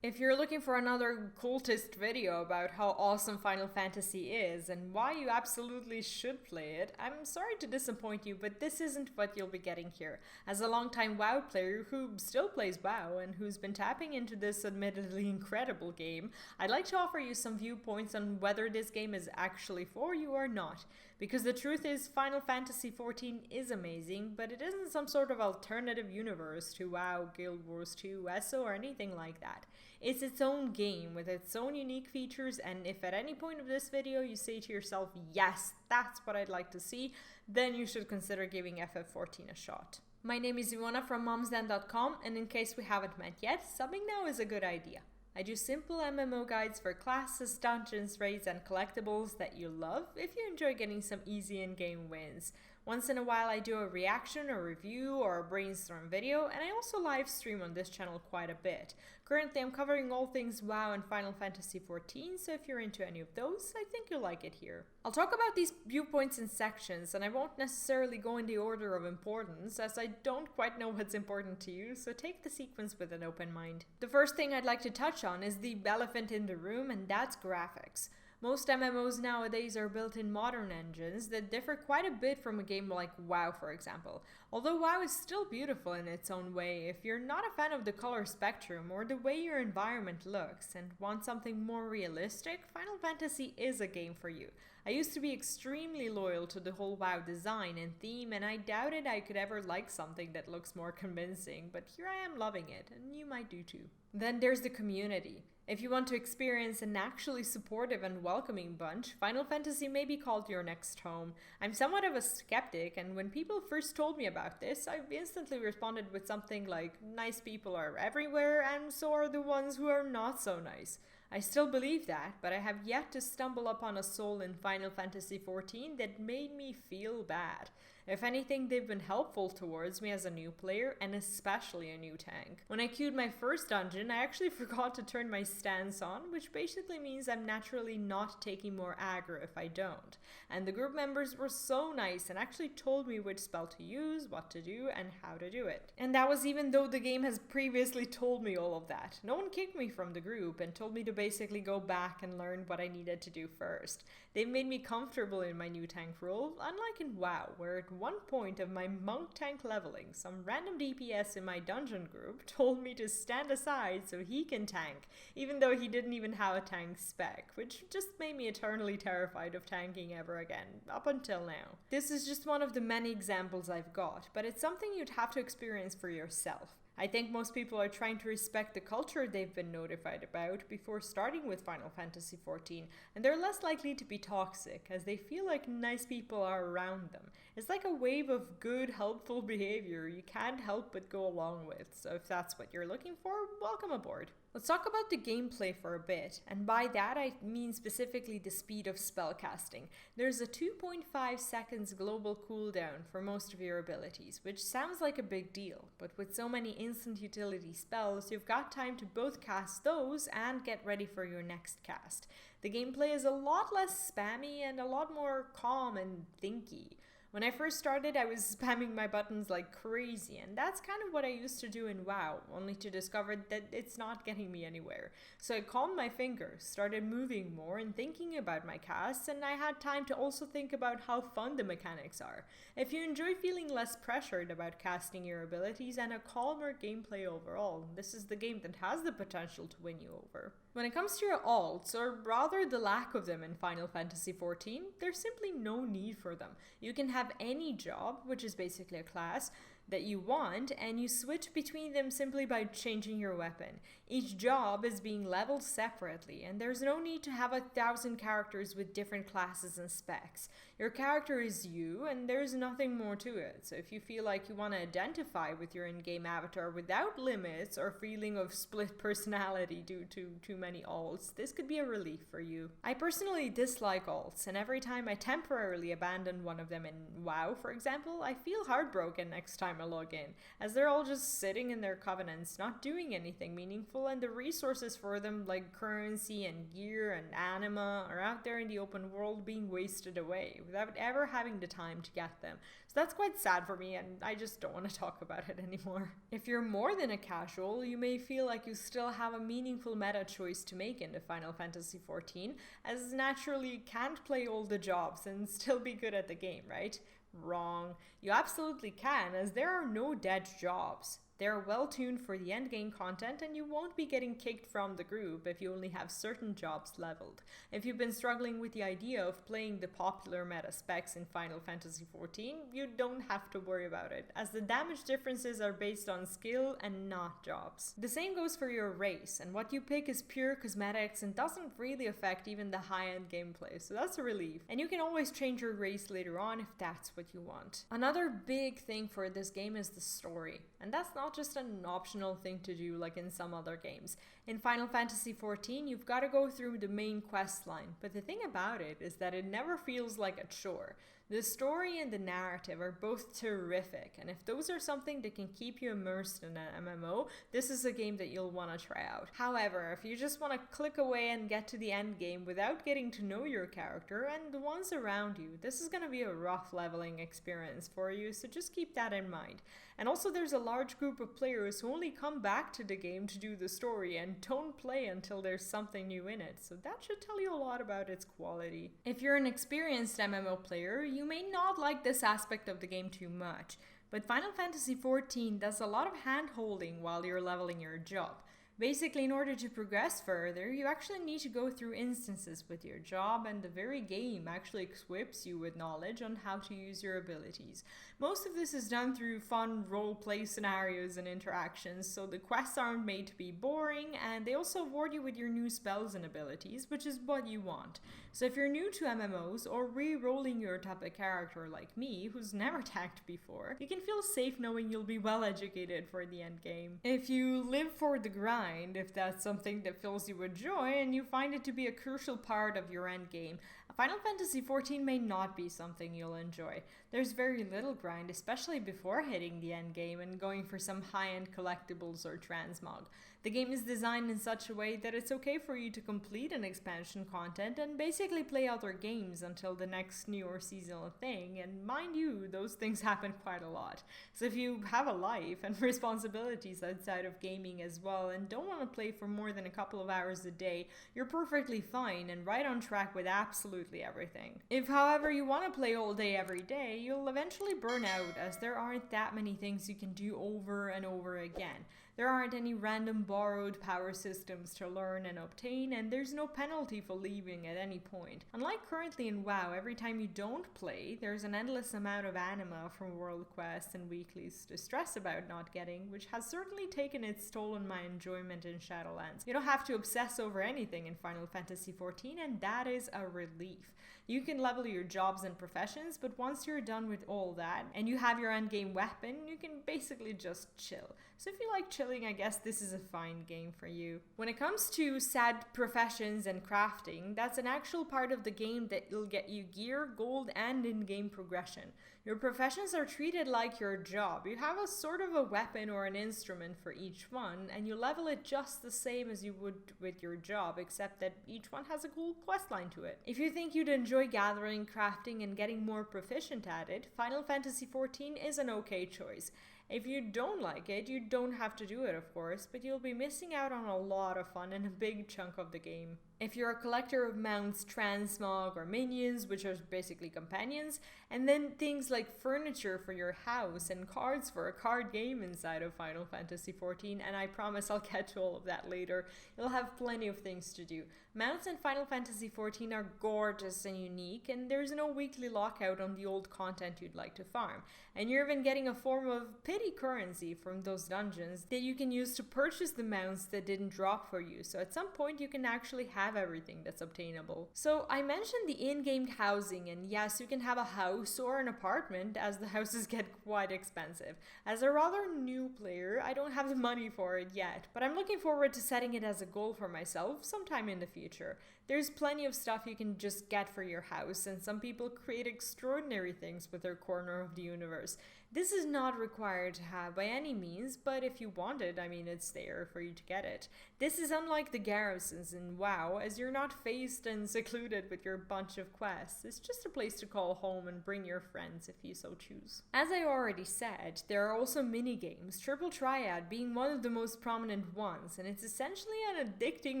If you're looking for another cultist video about how awesome Final Fantasy is and why you absolutely should play it, I'm sorry to disappoint you, but this isn't what you'll be getting here. As a longtime WoW player who still plays WoW and who's been tapping into this admittedly incredible game, I'd like to offer you some viewpoints on whether this game is actually for you or not. Because the truth is, Final Fantasy XIV is amazing, but it isn't some sort of alternative universe to WoW, Guild Wars 2, ESO, or anything like that. It's its own game with its own unique features, and if at any point of this video you say to yourself, yes, that's what I'd like to see, then you should consider giving FF14 a shot. My name is Ivona from momsden.com, and in case we haven't met yet, subbing now is a good idea. I do simple MMO guides for classes, dungeons, raids, and collectibles that you love if you enjoy getting some easy in-game wins. Once in a while I do a reaction, a review, or a brainstorm video, and I also live stream on this channel quite a bit. Currently I'm covering all things WoW and Final Fantasy XIV, so if you're into any of those, I think you'll like it here. I'll talk about these viewpoints in sections, and I won't necessarily go in the order of importance, as I don't quite know what's important to you, so take the sequence with an open mind. The first thing I'd like to touch on is the elephant in the room, and that's graphics. Most MMOs nowadays are built in modern engines that differ quite a bit from a game like WoW, for example. Although WoW is still beautiful in its own way, if you're not a fan of the color spectrum or the way your environment looks and want something more realistic, Final Fantasy is a game for you. I used to be extremely loyal to the whole WoW design and theme, and I doubted I could ever like something that looks more convincing, but here I am loving it, and you might do too. Then there's the community. If you want to experience an actually supportive and welcoming bunch, Final Fantasy may be called your next home. I'm somewhat of a skeptic, and when people first told me about this, I instantly responded with something like, nice people are everywhere, and so are the ones who are not so nice. I still believe that, but I have yet to stumble upon a soul in Final Fantasy XIV that made me feel bad. If anything, they've been helpful towards me as a new player, and especially a new tank. When I queued my first dungeon, I actually forgot to turn my stance on, which basically means I'm naturally not taking more aggro if I don't. And the group members were so nice and actually told me which spell to use, what to do, and how to do it. And that was even though the game has previously told me all of that. No one kicked me from the group and told me to basically go back and learn what I needed to do first. They've made me comfortable in my new tank role, unlike in WoW, where at one point of my monk tank leveling, some random DPS in my dungeon group told me to stand aside so he can tank, even though he didn't even have a tank spec, which just made me eternally terrified of tanking ever again, up until now. This is just one of the many examples I've got, but it's something you'd have to experience for yourself. I think most people are trying to respect the culture they've been notified about before starting with Final Fantasy XIV, and they're less likely to be toxic, as they feel like nice people are around them. It's like a wave of good, helpful behavior you can't help but go along with, so if that's what you're looking for, welcome aboard. Let's talk about the gameplay for a bit, and by that I mean specifically the speed of spellcasting. There's a 2.5 seconds global cooldown for most of your abilities, which sounds like a big deal, but with so many instant utility spells, you've got time to both cast those and get ready for your next cast. The gameplay is a lot less spammy and a lot more calm and thinky. When I first started, I was spamming my buttons like crazy, and that's kind of what I used to do in WoW, only to discover that it's not getting me anywhere. So I calmed my fingers, started moving more and thinking about my casts, and I had time to also think about how fun the mechanics are. If you enjoy feeling less pressured about casting your abilities and a calmer gameplay overall, this is the game that has the potential to win you over. When it comes to your alts, or rather the lack of them in Final Fantasy XIV, there's simply no need for them. You can have any job, which is basically a class, that you want, and you switch between them simply by changing your weapon. Each job is being leveled separately, and there's no need to have 1,000 characters with different classes and specs. Your character is you, and there's nothing more to it, so if you feel like you want to identify with your in-game avatar without limits or feeling of split personality due to too many alts, this could be a relief for you. I personally dislike alts, and every time I temporarily abandon one of them in WoW, for example, I feel heartbroken next time time I log in, as they're all just sitting in their covenants, not doing anything meaningful, and the resources for them, like currency and gear and anima, are out there in the open world being wasted away without ever having the time to get them. So that's quite sad for me, and I just don't want to talk about it anymore. If you're more than a casual, you may feel like you still have a meaningful meta choice to make into Final Fantasy XIV, as naturally you can't play all the jobs and still be good at the game, right? Wrong. You absolutely can, as there are no dead jobs. They're well tuned for the endgame content, and you won't be getting kicked from the group if you only have certain jobs leveled. If you've been struggling with the idea of playing the popular meta specs in Final Fantasy XIV, you don't have to worry about it, as the damage differences are based on skill and not jobs. The same goes for your race, and what you pick is pure cosmetics and doesn't really affect even the high-end gameplay, so that's a relief. And you can always change your race later on if that's what you want. Another big thing for this game is the story, and that's not just an optional thing to do like in some other games. In Final Fantasy XIV, you've got to go through the main quest line, but the thing about it is that it never feels like a chore. The story and the narrative are both terrific, and if those are something that can keep you immersed in an MMO, this is a game that you'll want to try out. However, if you just want to click away and get to the end game without getting to know your character and the ones around you, this is going to be a rough leveling experience for you, so just keep that in mind. And also there's a large group of players who only come back to the game to do the story and don't play until there's something new in it, so that should tell you a lot about its quality. If you're an experienced MMO player, you may not like this aspect of the game too much, but Final Fantasy XIV does a lot of hand-holding while you're leveling your job. Basically, in order to progress further, you actually need to go through instances with your job, and the very game actually equips you with knowledge on how to use your abilities. Most of this is done through fun role-play scenarios and interactions, so the quests aren't made to be boring, and they also reward you with your new spells and abilities, which is what you want. So if you're new to MMOs or re-rolling your type of character like me, who's never tagged before, you can feel safe knowing you'll be well educated for the end game. If you live for the grind, if that's something that fills you with joy and you find it to be a crucial part of your end game, Final Fantasy XIV may not be something you'll enjoy. There's very little grind, especially before hitting the end game and going for some high-end collectibles or transmog. The game is designed in such a way that it's okay for you to complete an expansion content and basically play other games until the next new or seasonal thing, and mind you, those things happen quite a lot. So if you have a life and responsibilities outside of gaming as well and don't want to play for more than a couple of hours a day, you're perfectly fine and right on track with absolutely everything. If however you want to play all day every day, you'll eventually burn out, as there aren't that many things you can do over and over again. There aren't any random borrowed power systems to learn and obtain, and there's no penalty for leaving at any point. Unlike currently in WoW, every time you don't play, there's an endless amount of anima from world quests and weeklies to stress about not getting, which has certainly taken its toll on my enjoyment in Shadowlands. You don't have to obsess over anything in Final Fantasy XIV, and that is a relief. You can level your jobs and professions, but once you're done with all that and you have your endgame weapon, you can basically just chill. So if you like chilling, I guess this is a fine game for you. When it comes to sad professions and crafting, that's an actual part of the game that will get you gear, gold, and in-game progression. Your professions are treated like your job. You have a sort of a weapon or an instrument for each one, and you level it just the same as you would with your job, except that each one has a cool questline to it. If you think you'd enjoy gathering, crafting, and getting more proficient at it, Final Fantasy XIV is an okay choice. If you don't like it, you don't have to do it, of course, but you'll be missing out on a lot of fun and a big chunk of the game. If you're a collector of mounts, transmog, or minions, which are basically companions, and then things like furniture for your house and cards for a card game inside of Final Fantasy XIV, and I promise I'll get to all of that later, you'll have plenty of things to do. Mounts in Final Fantasy XIV are gorgeous and unique, and there's no weekly lockout on the old content you'd like to farm. And you're even getting a form of pity currency from those dungeons that you can use to purchase the mounts that didn't drop for you, so at some point you can actually have everything that's obtainable. So I mentioned the in-game housing, and yes, you can have a house or an apartment, as the houses get quite expensive. As a rather new player, I don't have the money for it yet, but I'm looking forward to setting it as a goal for myself sometime in the future. There's plenty of stuff you can just get for your house, and some people create extraordinary things with their corner of the universe. This is not required to have by any means, but if you want it, I mean, it's there for you to get it. This is unlike the garrisons in WoW, as you're not faced and secluded with your bunch of quests. It's just a place to call home and bring your friends if you so choose. As I already said, there are also mini-games, Triple Triad being one of the most prominent ones, and it's essentially an addicting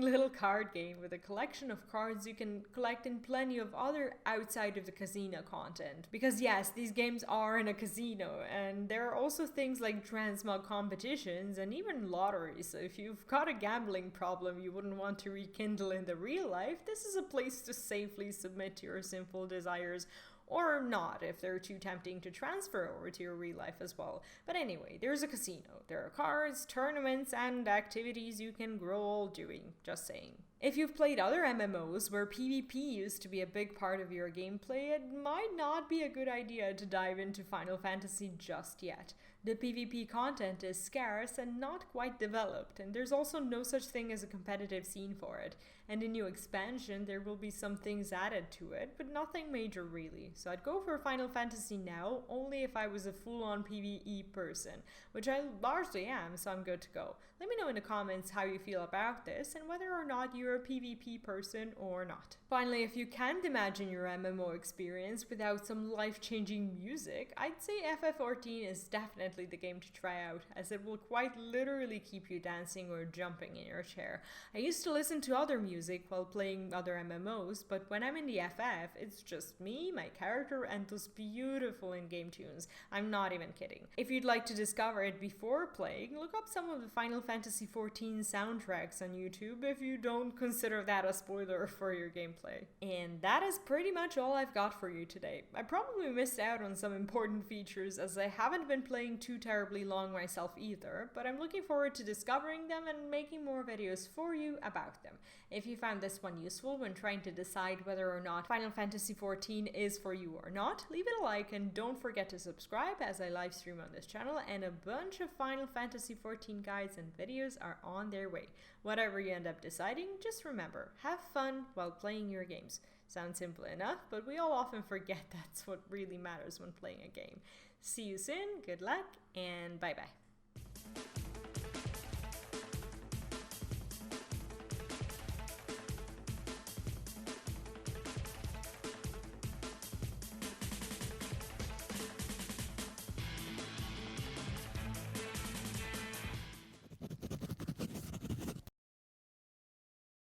little card game with a collection of cards you can collect in plenty of other outside of the casino content. Because yes, these games are in a casino, and there are also things like transmog competitions and even lotteries, so if you've got a gambling problem you wouldn't want to rekindle in the real life, this is a place to safely submit to your sinful desires. Or not, if they're too tempting to transfer over to your real life as well. But anyway, there's a casino. There are cards, tournaments, and activities you can grow old doing, just saying. If you've played other MMOs where PvP used to be a big part of your gameplay, it might not be a good idea to dive into Final Fantasy just yet. The PvP content is scarce and not quite developed, and there's also no such thing as a competitive scene for it. And in new expansion, there will be some things added to it, but nothing major really. So I'd go for Final Fantasy now, only if I was a full-on PvE person, which I largely am, so I'm good to go. Let me know in the comments how you feel about this, and whether or not you're a PvP person or not. Finally, if you can't imagine your MMO experience without some life-changing music, I'd say FF14 is definitely the game to try out, as it will quite literally keep you dancing or jumping in your chair. I used to listen to other music while playing other MMOs, but when I'm in the FF, it's just me, my character, and those beautiful in-game tunes. I'm not even kidding. If you'd like to discover it before playing, look up some of the Final Fantasy XIV soundtracks on YouTube if you don't consider that a spoiler for your gameplay. And that is pretty much all I've got for you today. I probably missed out on some important features as I haven't been playing too terribly long myself either, but I'm looking forward to discovering them and making more videos for you about them. If you found this one useful when trying to decide whether or not Final Fantasy XIV is for you or not, leave it a like and don't forget to subscribe as I live stream on this channel, and a bunch of Final Fantasy XIV guides and videos are on their way. Whatever you end up deciding, just remember, have fun while playing your games. Sounds simple enough, but we all often forget that's what really matters when playing a game. See you soon, good luck, and bye bye.